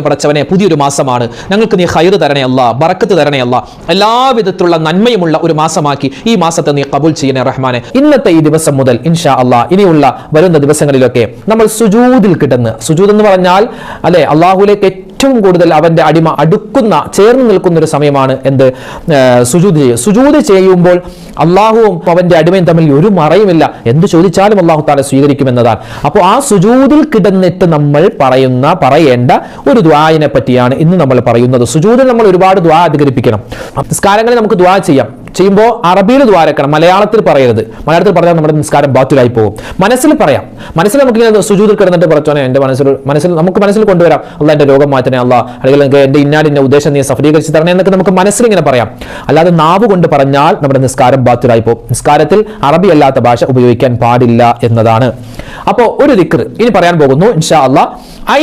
പടച്ചവനെ, പുതിയൊരു മാസമാണ്, ഞങ്ങൾക്ക് നീ ഖൈർ തരണേ അല്ലാ, ബറക്കത്ത് തരണേ അല്ലാ, എല്ലാവിധത്തിലുള്ള നന്മയുമുള്ള ഒരു മാസമാക്കി ഈ മാസത്തെ നീ കബൂൽ ചെയ്യണേ റഹ്മാനെ. ഇന്നത്തെ ഈ ദിവസം മുതൽ ഇൻഷാ അല്ലാ ഇനിയുള്ള വരുന്ന ദിവസങ്ങളിലൊക്കെ നമ്മൾ സുജൂദിൽ കിടന്ന്, സുജൂദ് എന്ന് പറഞ്ഞാൽ അല്ലെ അള്ളാഹുലേക്ക് ഏറ്റവും കൂടുതൽ അവന്റെ അടിമ അടുക്കുന്ന, ചേർന്ന് നിൽക്കുന്ന ഒരു സമയമാണ് എന്ത്? സുജൂദ് ചെയ്യുക. സുജൂദ് ചെയ്യുമ്പോൾ അള്ളാഹുവും അവന്റെ അടിമയും തമ്മിൽ ഒരു മറയുമില്ല, എന്ത് ചോദിച്ചാലും അള്ളാഹു താല സ്വീകരിക്കുമെന്നതാണ്. അപ്പോൾ ആ സുജൂദിൽ കിടന്നിട്ട് നമ്മൾ പറയേണ്ട ഒരു ദുആയിനെ പറ്റിയാണ് ഇന്ന് നമ്മൾ പറയുന്നത്. സുജൂദിൽ നമ്മൾ ഒരുപാട് ദുആ അധികരിപ്പിക്കണം. നിസ്കാരങ്ങളിൽ നമുക്ക് ദുആ ചെയ്യുമ്പോൾ അറബിയിൽ ദ്വാരക്കണം, മലയാളത്തിൽ പറയരുത്. മലയാളത്തിൽ പറഞ്ഞാൽ നമ്മുടെ നിസ്കാരം ബാത്തിലായി പോകും. മനസ്സിൽ പറയാം. മനസ്സിൽ നമുക്ക് ഇങ്ങനെ സുജൂദിൽ കിടന്നിട്ട് പറച്ചോനെ, എന്റെ നമുക്ക് മനസ്സിൽ കൊണ്ടുവരാം, അള്ളാഹ് എന്റെ രോഗം മാറ്റണേ അല്ലാ, അല്ലെങ്കിൽ എന്റെ ഇന്നാലിന്റെ ഉദ്ദേശം നീ സഫലീകരിച്ച് തരണേ എന്നൊക്കെ നമുക്ക് മനസ്സിൽ ഇങ്ങനെ പറയാം. അല്ലാതെ നാവ് കൊണ്ട് പറഞ്ഞാൽ നമ്മുടെ നിസ്കാരം ബാത്തിലായി പോകും. നിസ്കാരത്തിൽ അറബി അല്ലാത്ത ഭാഷ ഉപയോഗിക്കാൻ പാടില്ല എന്നതാണ്. അപ്പോൾ ഒരു ദിക്ർ ഇനി പറയാൻ പോകുന്നു ഇൻഷാ അല്ലാഹ്.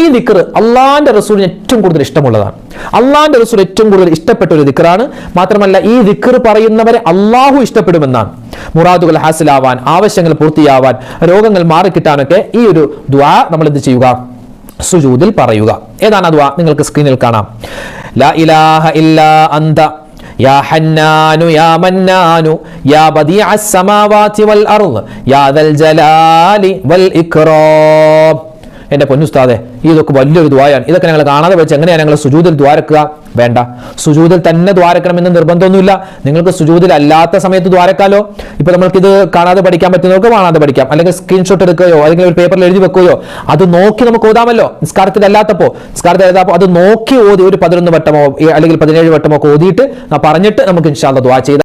ഈ ദിക്ർ അള്ളാന്റെ റസൂലിന് ഏറ്റവും കൂടുതൽ ഇഷ്ടമുള്ളതാണ്. അള്ളാന്റെ റസൂൽ ഏറ്റവും കൂടുതൽ ഇഷ്ടപ്പെട്ട ഒരു ദിക്റാണ്. മാത്രമല്ല ഈ ദിക്ർ പറയുന്നവരെ അള്ളാഹു ഇഷ്ടപ്പെടുമെന്നാണ്. മുറാദുകൾ ഹാസിലാവാൻ, ആവശ്യങ്ങൾ പൂർത്തിയാവാൻ, രോഗങ്ങൾ മാറിക്കിട്ടാനൊക്കെ ഈ ഒരു ദുആ നമ്മൾ എന്ത് ചെയ്യുക? സുജൂദിൽ പറയുക. ഏതാണ് ആ ദുആ? നിങ്ങൾക്ക് സ്ക്രീനിൽ കാണാം. ലാ ഇലാഹ ഇല്ലാ അന്ത യാ ഹന്നാനു യാ മന്നാനു യാ ബദീഅസ് സമാവാതി വൽ അർദ് യാ ദൽ ജലാലി വൽ ഇക്റാം. എന്റെ പൊന്നുസ്താദെ, ഇതൊക്കെ വലിയൊരു ദ്വായാണ്. ഇതൊക്കെ ഞങ്ങൾ കാണാതെ വെച്ച് എങ്ങനെയാണ് ഞങ്ങൾ സുജൂദിൽ ദ്വാരക്കുക? വേണ്ട, സുജൂദിൽ തന്നെ ദ്വാരക്കണമെന്ന് നിർബന്ധമൊന്നുമില്ല. നിങ്ങൾക്ക് സുജൂദിൽ അല്ലാത്ത സമയത്ത് ദ്വാരക്കാലോ. ഇപ്പൊ നമ്മൾക്കിത് കാണാതെ പഠിക്കാൻ പറ്റുന്നവർക്ക് കാണാതെ പഠിക്കാം, അല്ലെങ്കിൽ സ്ക്രീൻഷോട്ട് എടുക്കുകയോ അല്ലെങ്കിൽ ഒരു പേപ്പറിൽ എഴുതി വെക്കുകയോ അത് നോക്കി നമുക്ക് ഓതാമല്ലോ. നിസ്കാരത്തിൽ എഴുതാപ്പോൾ അത് നോക്കി ഓതി ഒരു 11 വട്ടമോ അല്ലെങ്കിൽ 17 വട്ടമോ ഒക്കെ ഓതിയിട്ട് പറഞ്ഞിട്ട് നമുക്ക് ഇൻഷാ അല്ലാഹ് ദുആ ചെയ്താൽ